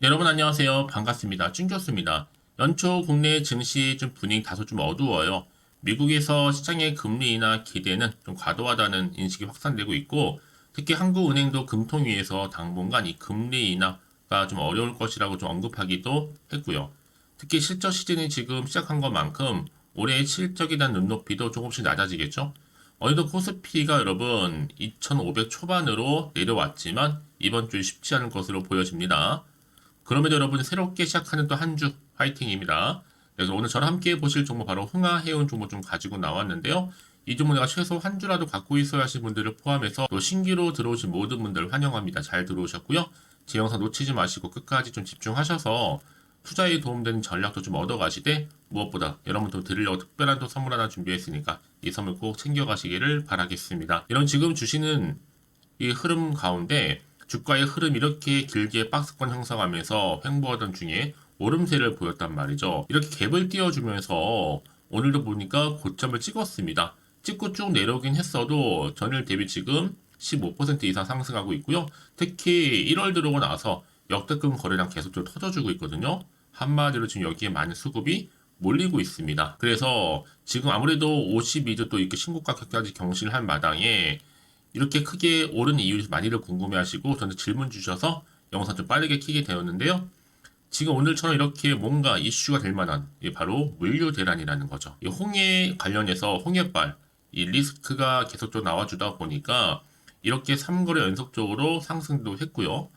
네, 여러분 안녕하세요. 반갑습니다. 찐 교수입니다. 연초 국내 증시 좀 분위기 다소 좀 어두워요. 미국에서 시장의 금리 인하 기대는 좀 과도하다는 인식이 확산되고 있고, 특히 한국은행도 금통위에서 당분간 이 금리 인하가 좀 어려울 것이라고 좀 언급하기도 했고요. 특히 실적 시즌이 지금 시작한 것만큼 올해의 실적에 대한 눈높이도 조금씩 낮아지겠죠. 어느덧 코스피가 여러분 2,500 초반으로 내려왔지만 이번 주 쉽지 않을 것으로 보여집니다. 그럼에도 여러분 새롭게 시작하는 또 한 주 화이팅입니다. 그래서 오늘 저랑 함께 보실 종목 바로 흥하해운 종목 좀 가지고 나왔는데요. 이 종목 내가 최소 한 주라도 갖고 있어야 하실 분들을 포함해서 또 신규로 들어오신 모든 분들 환영합니다. 잘 들어오셨고요. 제 영상 놓치지 마시고 끝까지 좀 집중하셔서 투자에 도움되는 전략도 좀 얻어가시되 무엇보다 여러분도 드리려고 특별한 또 선물 하나 준비했으니까 이 선물 꼭 챙겨가시기를 바라겠습니다. 이런 지금 주시는 이 흐름 가운데 주가의 흐름 이렇게 길게 박스권 형성하면서 횡보하던 중에 오름세를 보였단 말이죠. 이렇게 갭을 띄워주면서 오늘도 보니까 고점을 찍었습니다. 찍고 쭉 내려오긴 했어도 전일 대비 지금 15% 이상 상승하고 있고요. 특히 1월 들어오고 나서 역대급 거래량 계속 좀 터져주고 있거든요. 한마디로 지금 여기에 많은 수급이 몰리고 있습니다. 그래서 지금 아무래도 52주 또 이렇게 신고가 격까지 경신을 한 마당에 이렇게 크게 오른 이유 많이들 궁금해하시고 저한테 질문 주셔서 영상 좀 빠르게 키게 되었는데요. 지금 오늘처럼 이렇게 뭔가 이슈가 될 만한 바로 물류 대란이라는 거죠. 이 홍해 관련해서 홍해발 이 리스크가 계속적으로 나와주다 보니까 이렇게 3거래 연속적으로 상승도 했고요.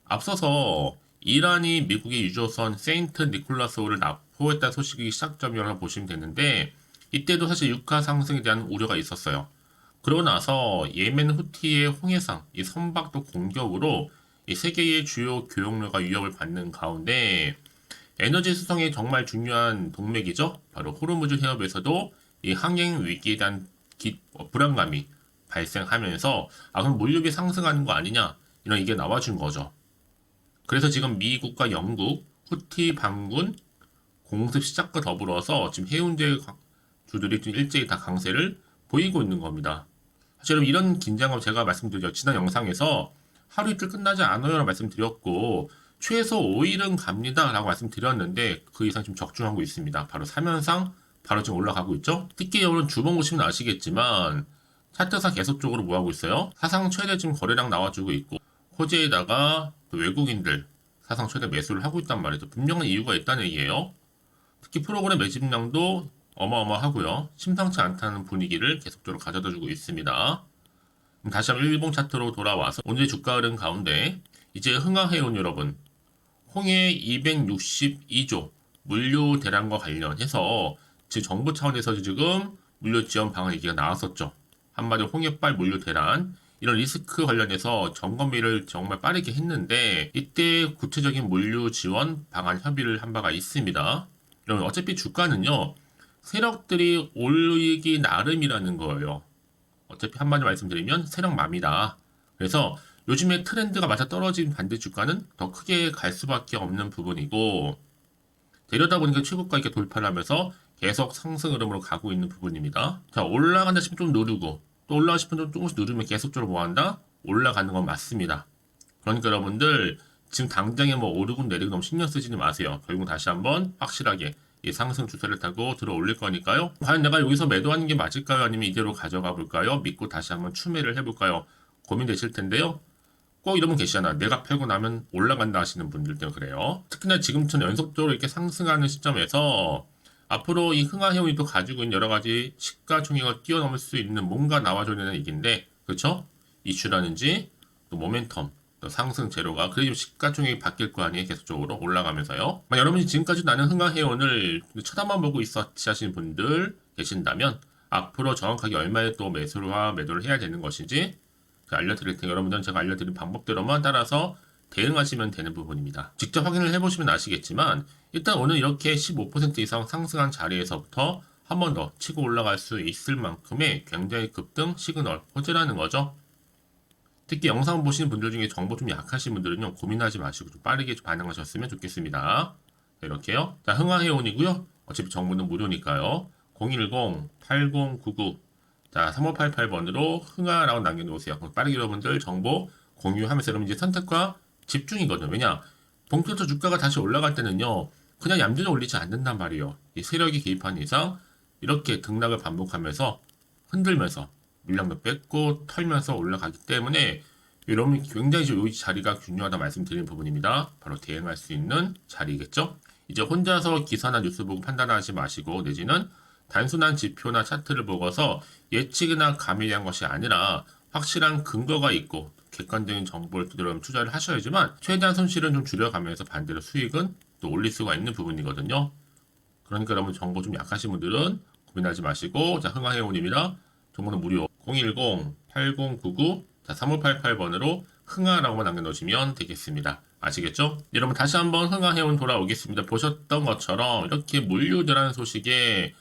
앞서서 이란이 미국의 유조선 세인트 니콜라스호를 납포했다는 소식이 시작점이라고 보시면 되는데 이때도 사실 유가 상승에 대한 우려가 있었어요. 그러고 나서 예멘 후티의 홍해상 이 선박도 공격으로 이 세계의 주요 교역로가 위협을 받는 가운데 에너지 수송이 정말 중요한 동맥이죠. 바로 호르무즈 해협에서도 이 항행 위기에 대한 불안감이 발생하면서 그럼 물류비 상승하는 거 아니냐 이런 이게 나와준 거죠. 그래서 지금 미국과 영국 후티 반군 공습 시작과 더불어서 지금 해운제 주들이 좀 일제히 다 강세를 보이고 있는 겁니다. 사실 여러분 이런 긴장감 제가 말씀드렸죠. 지난 영상에서 하루 이틀 끝나지 않아요 라고 말씀드렸고 최소 5일은 갑니다 라고 말씀드렸는데 그 이상 좀 적중하고 있습니다. 바로 3연상 바로 지금 올라가고 있죠. 특히 여러분 주봉 보시면 아시겠지만 차트상 계속적으로 뭐하고 있어요? 사상 최대 지금 거래량 나와주고 있고 호재에다가 또 외국인들 사상 최대 매수를 하고 있단 말이죠. 분명한 이유가 있다는 얘기예요. 특히 프로그램 매집량도 어마어마하고요. 심상치 않다는 분위기를 계속적으로 가져다주고 있습니다. 다시 한번 일봉 차트로 돌아와서 오늘의 주가 흐름 가운데 이제 흥하해온 여러분 홍해 262조 물류 대란과 관련해서 지금 정부 차원에서 지금 물류 지원 방안 얘기가 나왔었죠. 한마디로 홍해발 물류 대란 이런 리스크 관련해서 점검비를 정말 빠르게 했는데 이때 구체적인 물류 지원 방안 협의를 한 바가 있습니다. 여러분 어차피 주가는요 세력들이 올리기 나름이라는 거예요. 어차피 한마디 말씀드리면 세력맘이다. 그래서 요즘에 트렌드가 맞아 떨어진 반대 주가는 더 크게 갈 수밖에 없는 부분이고 되려다 보니까 최고가 이렇게 돌파를 하면서 계속 상승 흐름으로 가고 있는 부분입니다. 자 올라간다 싶으면 좀 누르고 또 올라가 싶으면 좀 조금씩 누르면 계속적으로 뭐한다? 올라가는 건 맞습니다. 그러니까 여러분들 지금 당장에 뭐 오르고 내리고 너무 신경 쓰지는 마세요. 결국 다시 한번 확실하게 이 상승 추세를 타고 들어 올릴 거니까요. 과연 내가 여기서 매도하는 게 맞을까요? 아니면 이대로 가져가 볼까요? 믿고 다시 한번 추매를 해볼까요? 고민되실 텐데요. 꼭 이런 분 계시잖아. 내가 팔고 나면 올라간다 하시는 분들 때문에 그래요. 특히나 지금처럼 연속적으로 이렇게 상승하는 시점에서 앞으로 이 흥하해운이 또 가지고 있는 여러 가지 시가총액을 뛰어넘을 수 있는 뭔가 나와줘야 되는 얘기인데, 그렇죠? 이슈라든지 또 모멘텀, 또 상승 재료가 그래도 시가총액이 바뀔 거 아니에요? 계속적으로 올라가면서요. 만약 여러분이 지금까지 나는 흥하해운을 쳐다만 보고 있었지 하시는 분들 계신다면 앞으로 정확하게 얼마에 또 매수와 매도를 해야 되는 것인지 알려드릴 테니 여러분들은 제가 알려드린 방법대로만 따라서 대응하시면 되는 부분입니다. 직접 확인을 해보시면 아시겠지만 일단 오늘 이렇게 15% 이상 상승한 자리에서부터 한 번 더 치고 올라갈 수 있을 만큼의 굉장히 급등 시그널 호재라는 거죠. 특히 영상 보시는 분들 중에 정보 좀 약하신 분들은요 고민하지 마시고 좀 빠르게 반응하셨으면 좋겠습니다. 자, 이렇게요. 자 흥하해온이고요. 어차피 정보는 무료니까요. 010-8099 자, 3588번으로 흥하라고 남겨놓으세요. 빠르게 여러분들 정보 공유하면서 여러분 이제 선택과 집중이거든요. 왜냐? 본격적으로 주가가 다시 올라갈 때는요, 그냥 얌전히 올리지 않는단 말이에요. 이 세력이 개입하는 이상 이렇게 등락을 반복하면서 흔들면서 물량도 뺏고 털면서 올라가기 때문에 여러분 굉장히 이 자리가 중요하다 말씀드리는 부분입니다. 바로 대응할 수 있는 자리겠죠. 이제 혼자서 기사나 뉴스 보고 판단하지 마시고 내지는 단순한 지표나 차트를 보고서 예측이나 감이한 것이 아니라 확실한 근거가 있고 객관적인 정보를 그대로 투자를 하셔야지만 최대한 손실은 좀 줄여가면서 반대로 수익은 또 올릴 수가 있는 부분이거든요. 그러니까 여러분 정보 좀 약하신 분들은 고민하지 마시고 자 흥하해오님이라 정보는 무료 010-8099-3588번으로 흥하라고만 남겨놓으시면 되겠습니다. 아시겠죠? 여러분 다시 한번 흥하해온 돌아오겠습니다. 보셨던 것처럼 이렇게 물류대라는 소식에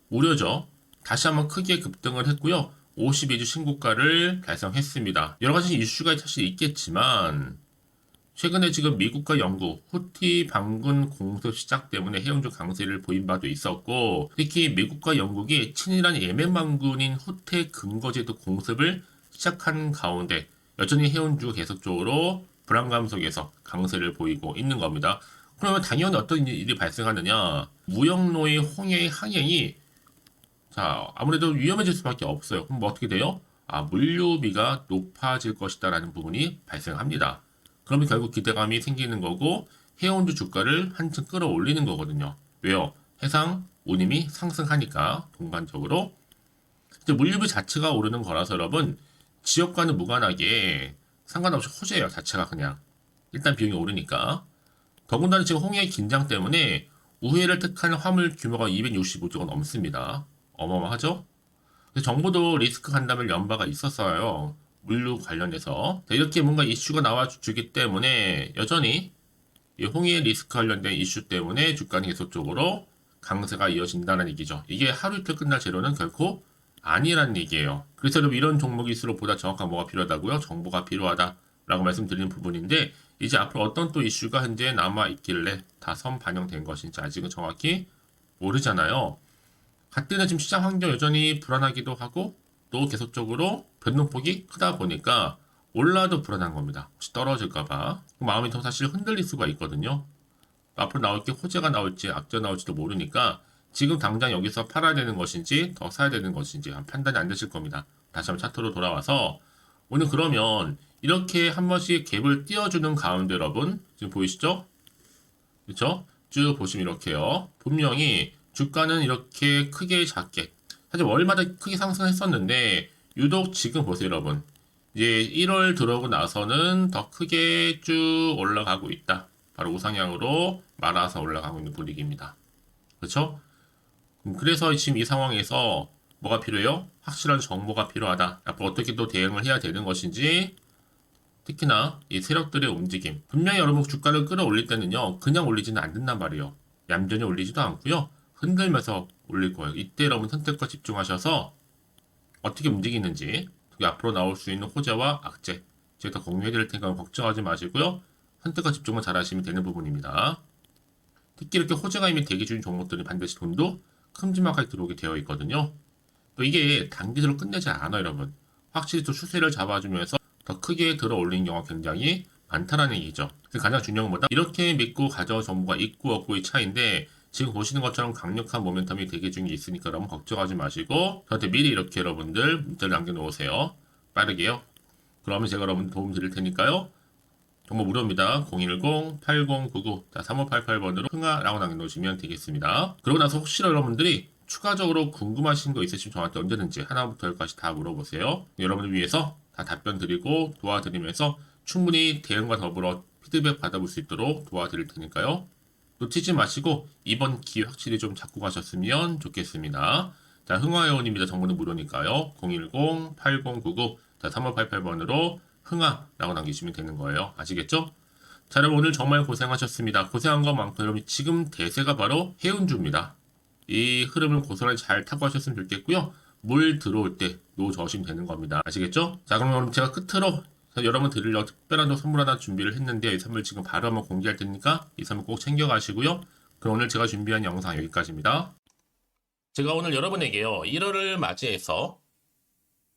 우려죠. 다시 한번 크게 급등을 했고요. 52주 신고가를 달성했습니다. 여러 가지 이슈가 사실 있겠지만 최근에 지금 미국과 영국 후티 반군 공습 시작 때문에 해운주 강세를 보인 바도 있었고 특히 미국과 영국이 친일한 예멘 반군인 후테 근거제도 공습을 시작한 가운데 여전히 해운주 계속적으로 불안감 속에서 강세를 보이고 있는 겁니다. 그러면 당연히 어떤 일이 발생하느냐? 무역로의 홍해의 항행이 자 아무래도 위험해질 수밖에 없어요. 그럼 뭐 어떻게 돼요? 물류비가 높아질 것이다라는 부분이 발생합니다. 그러면 결국 기대감이 생기는 거고 해운주 주가를 한층 끌어올리는 거거든요. 왜요? 해상 운임이 상승하니까 동반적으로 이제 물류비 자체가 오르는 거라서 여러분 지역과는 무관하게 상관없이 호재예요. 자체가 그냥 일단 비용이 오르니까 더군다나 지금 홍해 긴장 때문에 우회를 택한 화물 규모가 265조가 넘습니다. 어마어마하죠? 정부도 리스크 간담을 연 바가 있었어요. 물류 관련해서 이렇게 뭔가 이슈가 나와주기 때문에 여전히 이 홍해 리스크 관련된 이슈 때문에 주가는 계속적으로 강세가 이어진다는 얘기죠. 이게 하루 이틀 끝날 재료는 결코 아니라는 얘기예요. 그래서 여러분 이런 종목일수록 보다 정확한 뭐가 필요하다고요? 정보가 필요하다라고 말씀드리는 부분인데 이제 앞으로 어떤 또 이슈가 현재 남아 있길래 다 선 반영된 것인지 아직은 정확히 모르잖아요. 그때는 지금 시장 환경 여전히 불안하기도 하고 또 계속적으로 변동폭이 크다 보니까 올라도 불안한 겁니다. 혹시 떨어질까봐 마음이 더 사실 흔들릴 수가 있거든요. 앞으로 나올 게 호재가 나올지 악재가 나올지도 모르니까 지금 당장 여기서 팔아야 되는 것인지 더 사야 되는 것인지 판단이 안 되실 겁니다. 다시 한번 차트로 돌아와서 오늘 그러면 이렇게 한 번씩 갭을 띄워주는 가운데 여러분 지금 보이시죠? 그렇죠? 쭉 보시면 이렇게요. 분명히 주가는 이렇게 크게 작게 사실 월마다 크게 상승했었는데 유독 지금 보세요 여러분 이제 1월 들어오고 나서는 더 크게 쭉 올라가고 있다. 바로 우상향으로 말아서 올라가고 있는 분위기입니다. 그렇죠? 그래서 지금 이 상황에서 뭐가 필요해요? 확실한 정보가 필요하다. 앞으로 어떻게 또 대응을 해야 되는 것인지 특히나 이 세력들의 움직임 분명히 여러분 주가를 끌어올릴 때는요 그냥 올리지는 않는단 말이에요. 얌전히 올리지도 않고요 흔들면서 올릴 거예요. 이때 여러분 선택과 집중하셔서 어떻게 움직이는지 앞으로 나올 수 있는 호재와 악재 제가 다 공유해 드릴 테니까 걱정하지 마시고요. 선택과 집중만 잘 하시면 되는 부분입니다. 특히 이렇게 호재가 이미 대기 중인 종목들은 반드시 돈도 큼지막하게 들어오게 되어 있거든요. 또 이게 단기적으로 끝내지 않아요 여러분. 확실히 또 추세를 잡아주면서 더 크게 들어 올리는 경우가 굉장히 많다는 얘기죠. 그래서 가장 중요한 것보다 이렇게 믿고 가져올 정보가 있고 없고의 차이인데 지금 보시는 것처럼 강력한 모멘텀이 대기 중에 있으니까 여러분 걱정하지 마시고 저한테 미리 이렇게 여러분들 문자를 남겨놓으세요. 빠르게요. 그러면 제가 여러분 도움 드릴 테니까요. 정보 무료입니다. 010-8099-3588번으로 흥하라고 남겨놓으시면 되겠습니다. 그러고 나서 혹시 여러분들이 추가적으로 궁금하신 거 있으시면 저한테 언제든지 하나부터 열까지 다 물어보세요. 여러분을 위해서 다 답변 드리고 도와드리면서 충분히 대응과 더불어 피드백 받아볼 수 있도록 도와드릴 테니까요. 놓치지 마시고 이번 기회 확실히 좀 잡고 가셨으면 좋겠습니다. 자, 흥화회원입니다. 정보는 무료니까요. 010-8099-3588번으로 흥하라고 남기시면 되는 거예요. 아시겠죠? 자, 여러분 오늘 정말 고생하셨습니다. 고생한 것만큼 여러분 지금 대세가 바로 해운주입니다. 이 흐름을 고스란히 잘 타고 하셨으면 좋겠고요. 물 들어올 때 노저으시면 되는 겁니다. 아시겠죠? 자, 그럼 여러분 제가 끝으로 여러분 드리려고 특별한 선물 하나 준비를 했는데 이 선물 지금 바로 한번 공개할 테니까 이 선물 꼭 챙겨가시고요. 그럼 오늘 제가 준비한 영상 여기까지입니다. 제가 오늘 여러분에게요. 1월을 맞이해서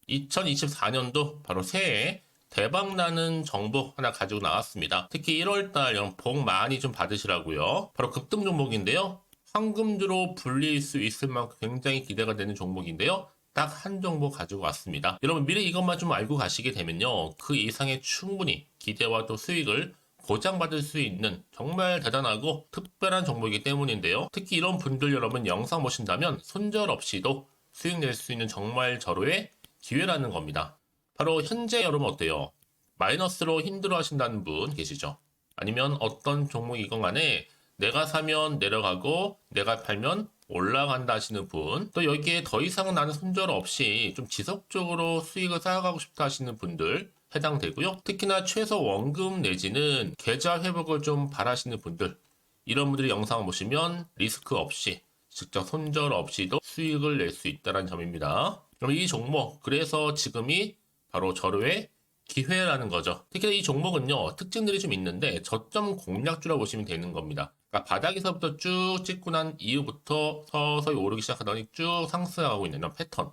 2024년도 바로 새해 대박나는 정보 하나 가지고 나왔습니다. 특히 1월달 여러분 복 많이 좀 받으시라고요. 바로 급등 종목인데요. 황금주로 불릴 수 있을 만큼 굉장히 기대가 되는 종목인데요. 딱 한 종목 가지고 왔습니다. 여러분 미리 이것만 좀 알고 가시게 되면요. 그 이상의 충분히 기대와 또 수익을 보장받을 수 있는 정말 대단하고 특별한 종목이기 때문인데요. 특히 이런 분들 여러분 영상 보신다면 손절 없이도 수익 낼 수 있는 정말 절호의 기회라는 겁니다. 바로 현재 여러분 어때요? 마이너스로 힘들어 하신다는 분 계시죠? 아니면 어떤 종목이건 간에 내가 사면 내려가고 내가 팔면 올라간다 하시는 분, 또 여기에 더 이상 나는 손절 없이 좀 지속적으로 수익을 쌓아가고 싶다 하시는 분들 해당되고요. 특히나 최소 원금 내지는 계좌 회복을 좀 바라시는 분들, 이런 분들이 영상을 보시면 리스크 없이 직접 손절 없이도 수익을 낼 수 있다는 점입니다. 그럼 이 종목, 그래서 지금이 바로 절호의 기회라는 거죠. 특히 이 종목은요, 특징들이 좀 있는데 저점 공략주라고 보시면 되는 겁니다. 그러니까 바닥에서부터 쭉 찍고 난 이후부터 서서히 오르기 시작하더니 쭉 상승하고 있는 이런 패턴.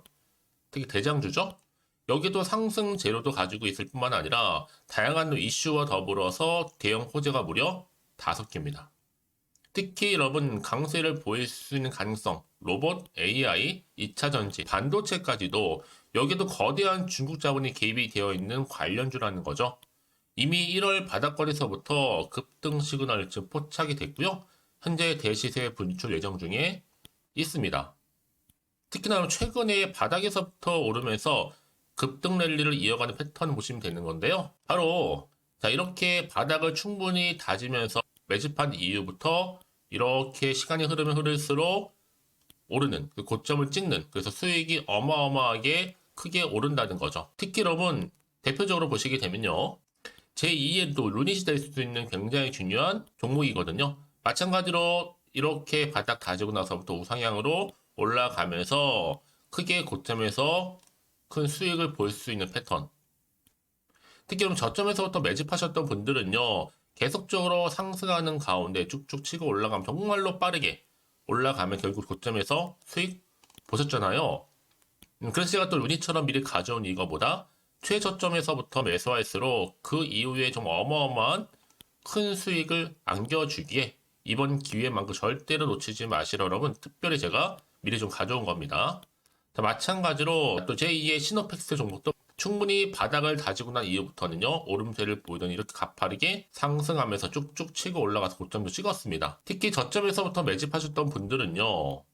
특히 대장주죠. 여기도 상승 재료도 가지고 있을 뿐만 아니라 다양한 이슈와 더불어서 대형 호재가 무려 5개입니다. 특히 여러분 강세를 보일 수 있는 가능성, 로봇, AI, 2차 전지, 반도체까지도 여기도 거대한 중국 자본이 개입이 되어 있는 관련주라는 거죠. 이미 1월 바닥권에서부터 급등 시그널 즉 포착이 됐고요. 현재 대시세 분출 예정 중에 있습니다. 특히나 최근에 바닥에서부터 오르면서 급등 랠리를 이어가는 패턴을 보시면 되는 건데요. 바로 자 이렇게 바닥을 충분히 다지면서 매집한 이후부터 이렇게 시간이 흐르면 흐를수록 오르는 그 고점을 찍는, 그래서 수익이 어마어마하게 크게 오른다는 거죠. 특히 여러분 대표적으로 보시게 되면요. 제2의 또 루닛이 될 수도 있는 굉장히 중요한 종목이거든요. 마찬가지로 이렇게 바닥 다지고 나서부터 우상향으로 올라가면서 크게 고점에서 큰 수익을 볼 수 있는 패턴. 특히 그럼 저점에서부터 매집하셨던 분들은요. 계속적으로 상승하는 가운데 쭉쭉 치고 올라가면 정말로 빠르게 올라가면 결국 고점에서 수익 보셨잖아요. 그래서 제가 또 루닛처럼 미리 가져온 이거보다 최저점에서부터 매수할수록 그 이후에 좀 어마어마한 큰 수익을 안겨주기에 이번 기회만큼 절대로 놓치지 마시라 여러분 특별히 제가 미리 좀 가져온 겁니다. 자, 마찬가지로 또 제2의 시노팩스 종목도 충분히 바닥을 다지고 난 이후부터는요 오름세를 보이더니 이렇게 가파르게 상승하면서 쭉쭉 치고 올라가서 고점도 찍었습니다. 특히 저점에서부터 매집하셨던 분들은요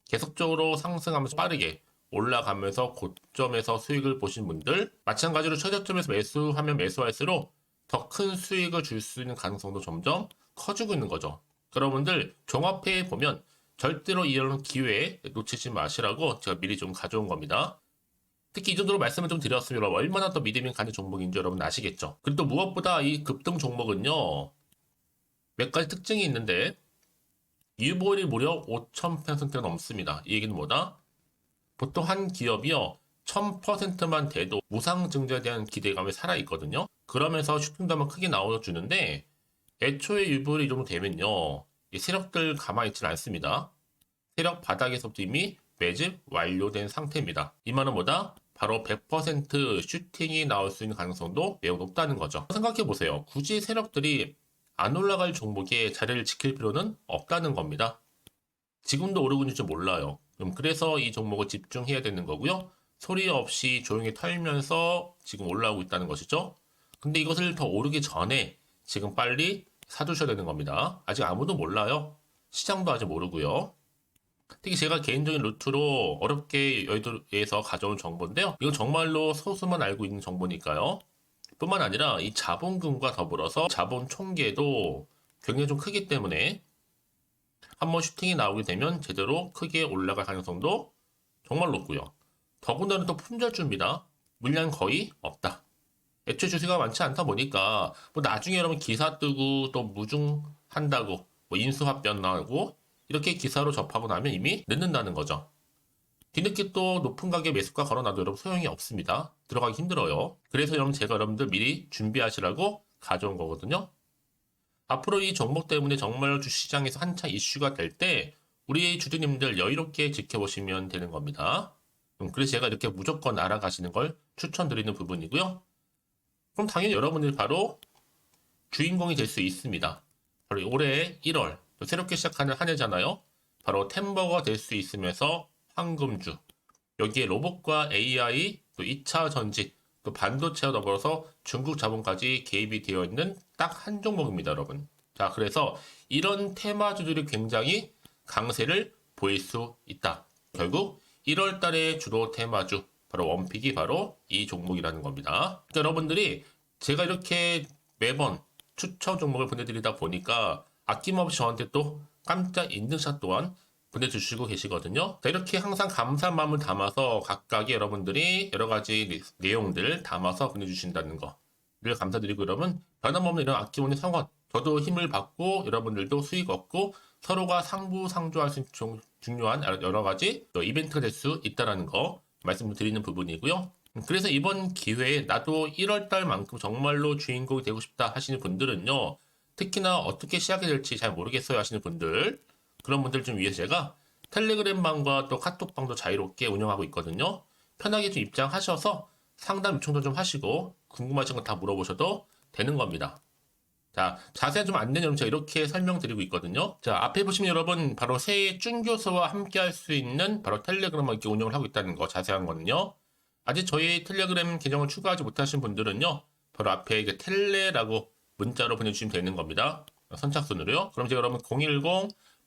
계속적으로 상승하면서 빠르게 올라가면서 고점에서 수익을 보신 분들, 마찬가지로 최저점에서 매수하면 매수할수록 더 큰 수익을 줄 수 있는 가능성도 점점 커지고 있는 거죠. 여러분들 종합해 보면 절대로 이런 기회에 놓치지 마시라고 제가 미리 좀 가져온 겁니다. 특히 이 정도로 말씀을 좀 드렸으면 얼마나 더 믿음이 가는 종목인지 여러분 아시겠죠? 그리고 또 무엇보다 이 급등 종목은요 몇 가지 특징이 있는데 유보율이 무려 5,000%가 넘습니다. 이 얘기는 뭐다? 보통 한 기업이요 1000%만 돼도 무상증자에 대한 기대감이 살아있거든요. 그러면서 슈팅도 한번 크게 나와주는데 애초에 유보율이 이 정도 되면요 이 세력들 가만히 있지는 않습니다. 세력 바닥에서부터 이미 매집 완료된 상태입니다. 이 말은 뭐다? 바로 100% 슈팅이 나올 수 있는 가능성도 매우 높다는 거죠. 생각해보세요. 굳이 세력들이 안 올라갈 종목에 자리를 지킬 필요는 없다는 겁니다. 지금도 오르고 있는지 몰라요. 그래서 이 종목을 집중해야 되는 거고요. 소리 없이 조용히 털면서 지금 올라오고 있다는 것이죠. 근데 이것을 더 오르기 전에 지금 빨리 사두셔야 되는 겁니다. 아직 아무도 몰라요. 시장도 아직 모르고요. 특히 제가 개인적인 루트로 어렵게 여의도에서 가져온 정보인데요. 이건 정말로 소수만 알고 있는 정보니까요. 뿐만 아니라 이 자본금과 더불어서 자본 총계도 굉장히 좀 크기 때문에 한번 슈팅이 나오게 되면 제대로 크게 올라갈 가능성도 정말 높고요. 더군다나 또 품절주입니다. 물량 거의 없다. 애초에 주식가 많지 않다 보니까 뭐 나중에 여러분 기사 뜨고 또 무중한다고 뭐 인수합병 나오고 이렇게 기사로 접하고 나면 이미 늦는다는 거죠. 뒤늦게 또 높은 가격에 매수가 걸어놔도 여러분 소용이 없습니다. 들어가기 힘들어요. 그래서 여러분 제가 여러분들 미리 준비하시라고 가져온 거거든요. 앞으로 이 종목 때문에 정말 주시장에서 한창 이슈가 될 때 우리 주주님들 여유롭게 지켜보시면 되는 겁니다. 그래서 제가 이렇게 무조건 알아가시는 걸 추천드리는 부분이고요. 그럼 당연히 여러분들이 바로 주인공이 될 수 있습니다. 바로 올해 1월 또 새롭게 시작하는 한 해잖아요. 바로 템버거가 될 수 있으면서 황금주. 여기에 로봇과 AI, 또 2차 전지, 또 반도체와 더불어서 중국 자본까지 개입이 되어 있는 딱 한 종목입니다, 여러분. 자, 그래서 이런 테마주들이 굉장히 강세를 보일 수 있다. 결국 1월 달에 주로 테마주, 바로 원픽이 바로 이 종목이라는 겁니다. 그러니까 여러분들이 제가 이렇게 매번 추천 종목을 보내드리다 보니까 아낌없이 저한테 또 깜짝 인증샷 또한 보내주시고 계시거든요. 자, 이렇게 항상 감사한 마음을 담아서 각각의 여러분들이 여러 가지 내용들 담아서 보내주신다는 거를 감사드리고, 여러분 변함없는 이런 아낌없는 성원, 저도 힘을 받고 여러분들도 수익 얻고 서로가 상부상조할 수 있는 중요한 여러 가지 이벤트가 될 수 있다는 거 말씀드리는 부분이고요. 그래서 이번 기회에 나도 1월달만큼 정말로 주인공이 되고 싶다 하시는 분들은요, 특히나 어떻게 시작이 될지 잘 모르겠어요 하시는 분들, 그런 분들 좀 위해서 제가 텔레그램 방과 또 카톡방도 자유롭게 운영하고 있거든요. 편하게 좀 입장하셔서 상담 요청도 좀 하시고 궁금하신 거 다 물어보셔도 되는 겁니다. 자, 자세한 좀 안내는 제가 이렇게 설명드리고 있거든요. 자, 앞에 보시면 여러분 바로 새해 쭌교수와 함께 할 수 있는 바로 텔레그램을 이렇게 운영을 하고 있다는 거, 자세한 거는요. 아직 저희 텔레그램 계정을 추가하지 못하신 분들은요, 바로 앞에 이게 텔레라고 문자로 보내주시면 되는 겁니다. 선착순으로요. 그럼 제가 여러분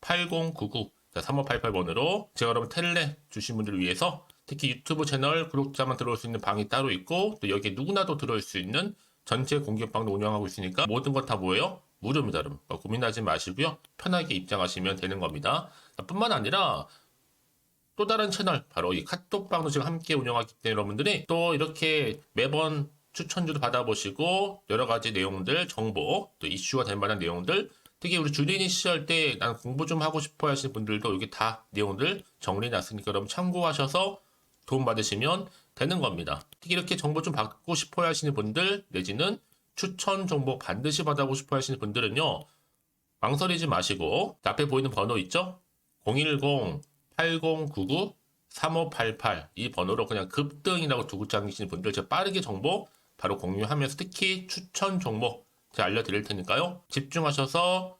010-8099-3588번으로 제가 여러분 텔레 주신 분들을 위해서 특히 유튜브 채널 구독자만 들어올 수 있는 방이 따로 있고, 또 여기에 누구나도 들어올 수 있는 전체 공개방도 운영하고 있으니까 모든 것 다 뭐예요? 무료입니다, 여러분. 고민하지 마시고요. 편하게 입장하시면 되는 겁니다. 뿐만 아니라 또 다른 채널, 바로 이 카톡방도 지금 함께 운영하기 때문에 여러분들이 또 이렇게 매번 추천주도 받아보시고 여러 가지 내용들, 정보, 또 이슈가 될 만한 내용들, 특히 우리 주린이 시절 때 난 공부 좀 하고 싶어 하시는 분들도 여기 다 내용들 정리해놨으니까 여러분 참고하셔서 도움 받으시면 되는 겁니다. 특히 이렇게 정보 좀 받고 싶어 하시는 분들, 내지는 추천 정보 반드시 받아보고 싶어 하시는 분들은요, 망설이지 마시고 앞에 보이는 번호 있죠? 010-8099-3588 이 번호로 그냥 급등이라고 두고 당기시는 분들 제가 빠르게 정보 바로 공유하면서 특히 추천 종목 제가 알려드릴 테니까요. 집중하셔서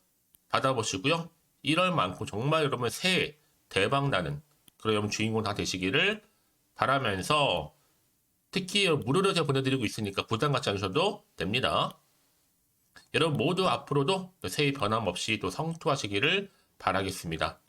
받아보시고요. 1월만큼 정말 여러분 새해 대박나는 그런 여러분 주인공 다 되시기를 바라면서, 특히 무료로 제가 보내드리고 있으니까 부담 갖지 않으셔도 됩니다. 여러분 모두 앞으로도 새해 변함없이 또 성투하시기를 바라겠습니다.